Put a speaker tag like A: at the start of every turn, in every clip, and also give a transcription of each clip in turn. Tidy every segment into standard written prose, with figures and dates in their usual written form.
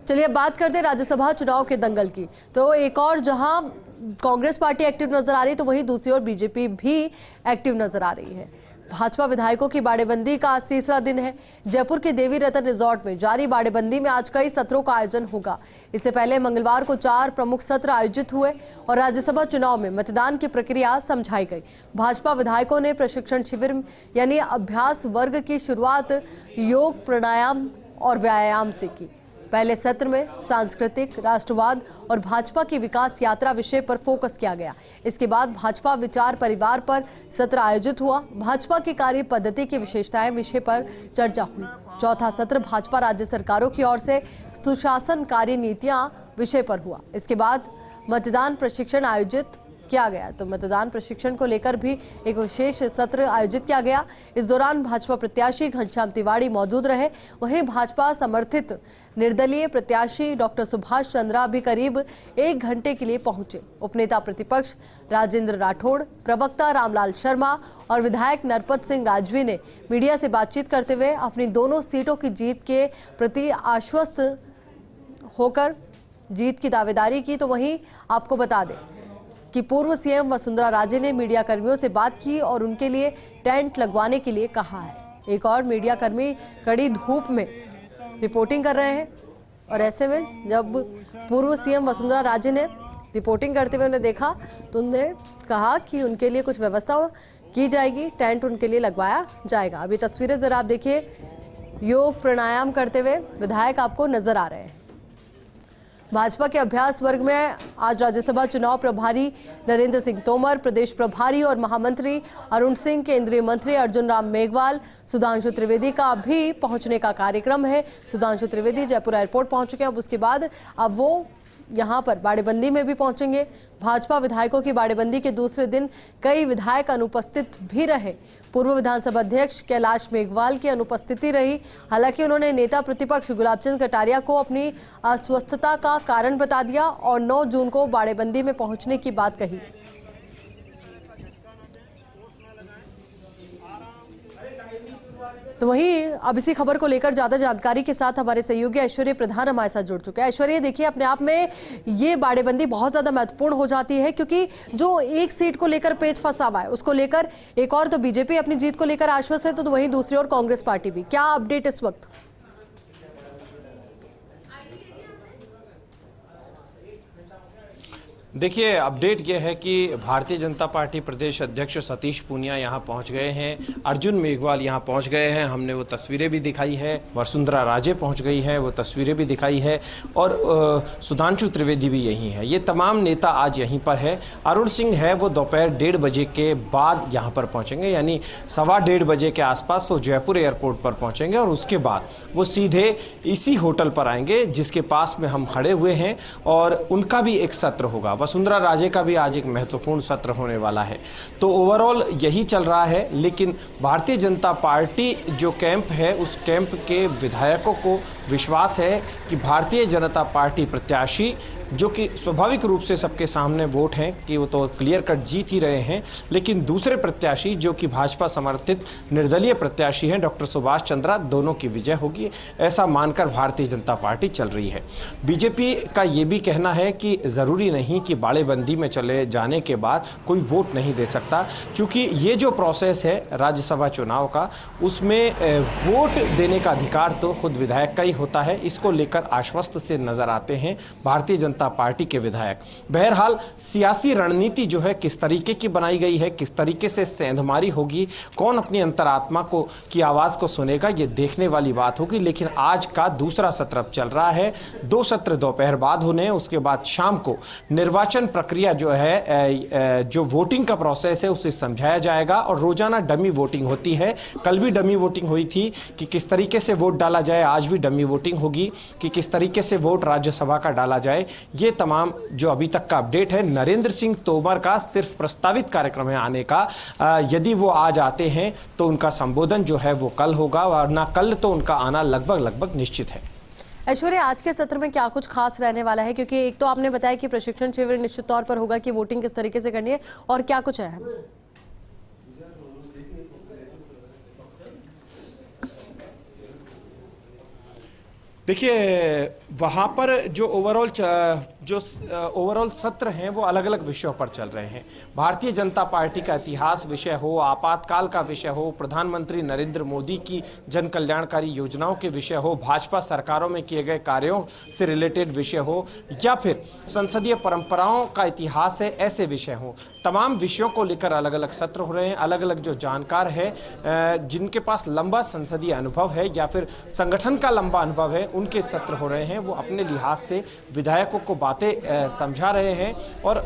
A: चलिए अब बात करते हैं राज्यसभा चुनाव के दंगल की। तो एक और जहां कांग्रेस पार्टी एक्टिव नजर आ रही है, तो वहीं दूसरी ओर बीजेपी भी एक्टिव नजर आ रही है। भाजपा विधायकों की बाड़ेबंदी का आज तीसरा दिन है। जयपुर के देवी रतन रिजॉर्ट में जारी बाड़ेबंदी में आज कई सत्रों का आयोजन होगा। इससे पहले मंगलवार को 4 प्रमुख सत्र आयोजित हुए और राज्यसभा चुनाव में मतदान की प्रक्रिया समझाई गई। भाजपा विधायकों ने प्रशिक्षण शिविर यानी अभ्यास वर्ग की शुरुआत योग, प्राणायाम और व्यायाम से की। पहले सत्र में सांस्कृतिक, राष्ट्रवाद और भाजपा की विकास यात्रा विषय पर फोकस किया गया। इसके बाद भाजपा विचार परिवार पर सत्र आयोजित हुआ। भाजपा की कार्य पद्धति की विशेषताएं विषय पर चर्चा हुई। चौथा सत्र भाजपा राज्य सरकारों की ओर से सुशासन कार्य नीतियां विषय पर हुआ। इसके बाद मतदान प्रशिक्षण आयोजित किया गया। तो मतदान प्रशिक्षण को लेकर भी एक विशेष सत्र आयोजित किया गया। इस दौरान भाजपा प्रत्याशी घनश्याम तिवारी मौजूद रहे। वहीं भाजपा समर्थित निर्दलीय प्रत्याशी डॉक्टर सुभाष चंद्रा भी करीब 1 घंटे के लिए पहुंचे। उपनेता प्रतिपक्ष राजेंद्र राठौड़, प्रवक्ता रामलाल शर्मा और विधायक नरपत सिंह राजवी ने मीडिया से बातचीत करते हुए अपनी दोनों सीटों की जीत के प्रति आश्वस्त होकर जीत की दावेदारी की। तो वहीं आपको बता दें कि पूर्व सीएम वसुंधरा राजे ने मीडिया कर्मियों से बात की और उनके लिए टेंट लगवाने के लिए कहा है। एक और मीडिया कर्मी कड़ी धूप में रिपोर्टिंग कर रहे हैं और ऐसे में जब पूर्व सीएम वसुंधरा राजे ने रिपोर्टिंग करते हुए उन्हें देखा तो उन्होंने कहा कि उनके लिए कुछ व्यवस्था की जाएगी, टेंट उनके लिए लगवाया जाएगा। अभी तस्वीरें जरा आप देखिए, योग प्राणायाम करते हुए विधायक आपको नजर आ रहे हैं। भाजपा के अभ्यास वर्ग में आज राज्यसभा चुनाव प्रभारी नरेंद्र सिंह तोमर, प्रदेश प्रभारी और महामंत्री अरुण सिंह, केंद्रीय मंत्री अर्जुन राम मेघवाल, सुधांशु त्रिवेदी का भी पहुंचने का कार्यक्रम है। सुधांशु त्रिवेदी जयपुर एयरपोर्ट पहुंच चुके हैं। अब उसके बाद अब वो यहां पर बाड़ेबंदी में भी पहुंचेंगे। भाजपा विधायकों की बाड़ेबंदी के दूसरे दिन कई विधायक अनुपस्थित भी रहे। पूर्व विधानसभा अध्यक्ष कैलाश मेघवाल की अनुपस्थिति रही। हालांकि उन्होंने नेता प्रतिपक्ष गुलाबचंद कटारिया को अपनी अस्वस्थता का कारण बता दिया और 9 जून को बाड़ेबंदी में पहुंचने की बात कही। तो वहीं अब इसी खबर को लेकर ज्यादा जानकारी के साथ हमारे सहयोगी ऐश्वर्य प्रधान हमारे साथ जुड़ चुके हैं। ऐश्वर्य, देखिए अपने आप में ये बाड़ेबंदी बहुत ज्यादा महत्वपूर्ण हो जाती है क्योंकि जो एक सीट को लेकर पेच फंसा हुआ है उसको लेकर एक और तो बीजेपी अपनी जीत को लेकर आश्वस्त है, तो वहीं दूसरी ओर कांग्रेस पार्टी भी। क्या अपडेट इस वक्त?
B: देखिए, अपडेट यह है कि भारतीय जनता पार्टी प्रदेश अध्यक्ष सतीश पूनिया यहां पहुंच गए हैं, अर्जुन मेघवाल यहां पहुंच गए हैं। हमने वो तस्वीरें भी दिखाई है। वसुंधरा राजे पहुंच गई है, वो तस्वीरें भी दिखाई है। और सुधांशु त्रिवेदी भी यहीं है। ये तमाम नेता आज यहीं पर है। अरुण सिंह है, वो दोपहर 1:30 बजे के बाद यहां पर पहुंचेंगे, यानी 1:15 बजे के आसपास वो जयपुर एयरपोर्ट पर पहुंचेंगे और उसके बाद वो सीधे इसी होटल पर आएंगे जिसके पास में हम खड़े हुए हैं और उनका भी एक सत्र होगा। वसुंधरा राजे का भी आज एक महत्वपूर्ण सत्र होने वाला है। तो ओवरऑल यही चल रहा है। लेकिन भारतीय जनता पार्टी जो कैंप है, उस कैंप के विधायकों को विश्वास है कि भारतीय जनता पार्टी प्रत्याशी, जो कि स्वाभाविक रूप से सबके सामने वोट हैं कि वो तो क्लियर कट जीत ही रहे हैं, लेकिन दूसरे प्रत्याशी जो कि भाजपा समर्थित निर्दलीय प्रत्याशी हैं डॉक्टर सुभाष चंद्रा, दोनों की विजय होगी, ऐसा मानकर भारतीय जनता पार्टी चल रही है। बीजेपी का ये भी कहना है कि ज़रूरी नहीं कि बाड़ेबंदी में चले जाने के बाद कोई वोट नहीं दे सकता, क्योंकि ये जो प्रोसेस है राज्यसभा चुनाव का, उसमें वोट देने का अधिकार तो खुद विधायक का ही होता है। इसको लेकर आश्वस्त से नजर आते हैं भारतीय जनता पार्टी के विधायक। बहरहाल सियासी रणनीति जो है किस तरीके की बनाई गई है, किस तरीके से सेंधमारी होगी, कौन अपनी अंतरात्मा को की आवाज को सुनेगा, ये देखने वाली बात होगी। लेकिन आज का दूसरा सत्र अब चल रहा है। 2 सत्र दोपहर बाद होने हैं, उसके बाद शाम को निर्वाचन प्रक्रिया जो है, जो वोटिंग का प्रोसेस है, उसे समझाया जाएगा और रोजाना डमी वोटिंग होती है। कल भी डमी वोटिंग हुई थी कि किस तरीके से वोट डाला जाए, आज भी डमी वोटिंग होगी कि किस तरीके से वोट राज्यसभा का डाला जाए। ये तमाम जो अभी तक का अपडेट है। नरेंद्र सिंह तोमर का सिर्फ प्रस्तावित कार्यक्रम है आने का। यदि वो आज आते हैं तो उनका संबोधन जो है वो कल होगा, वरना कल तो उनका आना लगभग निश्चित है।
A: ऐश्वर्या, आज के सत्र में क्या कुछ खास रहने वाला है? क्योंकि एक तो आपने बताया कि प्रशिक्षण शिविर निश्चित तौर पर होगा कि वोटिंग किस तरीके से करनी है, और क्या कुछ है?
B: देखिए, वहाँ पर जो ओवरऑल सत्र हैं वो अलग अलग विषयों पर चल रहे हैं। भारतीय जनता पार्टी का इतिहास विषय हो, आपातकाल का विषय हो, प्रधानमंत्री नरेंद्र मोदी की जन कल्याणकारी योजनाओं के विषय हो, भाजपा सरकारों में किए गए कार्यों से रिलेटेड विषय हो, या फिर संसदीय परंपराओं का इतिहास है, ऐसे विषय हो, तमाम विषयों को लेकर अलग अलग सत्र हो रहे हैं। अलग अलग जो जानकार है, जिनके पास लंबा संसदीय अनुभव है या फिर संगठन का लंबा अनुभव है, उनके सत्र हो रहे हैं। वो अपने लिहाज से विधायकों को बातें समझा रहे हैं और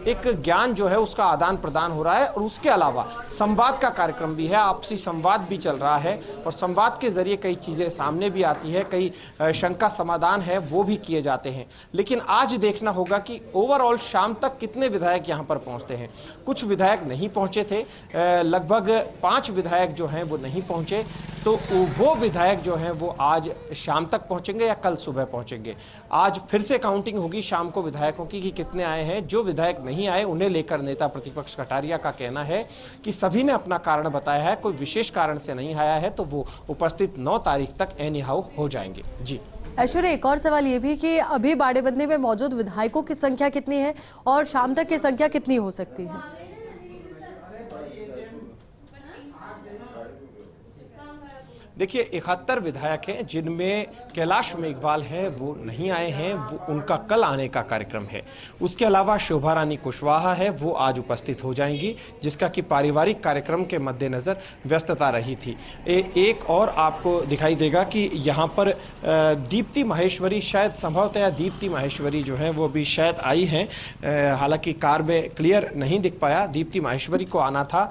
B: एक ज्ञान जो है उसका आदान प्रदान हो रहा है। और उसके अलावा संवाद का कार्यक्रम भी है, आपसी संवाद भी चल रहा है और संवाद के जरिए कई चीजें सामने भी आती है, कई शंका समाधान है वो भी किए जाते हैं। लेकिन आज देखना होगा कि ओवरऑल शाम तक कितने विधायक यहाँ पर पहुंचते हैं। कुछ विधायक नहीं पहुंचे थे, लगभग 5 विधायक जो हैं वो नहीं पहुंचे, तो वो विधायक जो हैं वो आज शाम तक पहुंचेंगे या कल सुबह पहुंचेंगे। आज फिर से काउंटिंग होगी शाम को विधायकों की कि कितने आए हैं। जो विधायक नहीं आए उन्हें लेकर नेता प्रतिपक्ष कटारिया का कहना है कि सभी ने अपना कारण बताया है, कोई विशेष कारण से नहीं आया है तो वो उपस्थित 9 तारीख तक एनी हाउ हो जाएंगे। जी
A: ऐश्वर्या, एक और सवाल ये भी कि अभी बाड़ेबंदी में मौजूद विधायकों की संख्या कितनी है और शाम तक की संख्या कितनी हो सकती है?
B: देखिए, 71 विधायक हैं, जिनमें कैलाश मेघवाल है वो नहीं आए हैं, वो उनका कल आने का कार्यक्रम है। उसके अलावा शोभा रानी कुशवाहा है, वो आज उपस्थित हो जाएंगी, जिसका कि पारिवारिक कार्यक्रम के मद्देनजर व्यस्तता रही थी। एक और आपको दिखाई देगा कि यहाँ पर दीप्ति माहेश्वरी, शायद संभवतः दीप्ति माहेश्वरी जो है वो भी शायद आई हैं, हालांकि कार में क्लियर नहीं दिख पाया। दीप्ति माहेश्वरी को आना था,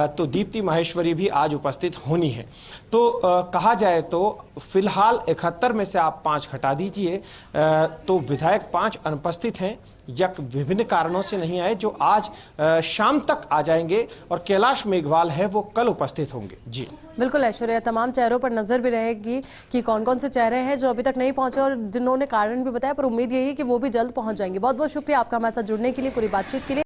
B: तो दीप्ति माहेश्वरी भी आज उपस्थित होनी है। तो कहा जाए तो फिलहाल 71 में से आप 5 हटा दीजिए, तो विधायक 5 अनुपस्थित हैं या विभिन्न कारणों से नहीं आए, जो आज शाम तक आ जाएंगे और कैलाश मेघवाल है वो कल उपस्थित होंगे। जी
A: बिल्कुल ऐश्वर्या, तमाम चेहरों पर नजर भी रहेगी कि कौन कौन से चेहरे हैं जो अभी तक नहीं पहुंचे और जिन्होंने कारण भी बताया, पर उम्मीद यही है कि वो भी जल्द पहुंच जाएंगे। बहुत बहुत शुक्रिया आपका हमारे साथ जुड़ने के लिए, पूरी बातचीत के लिए।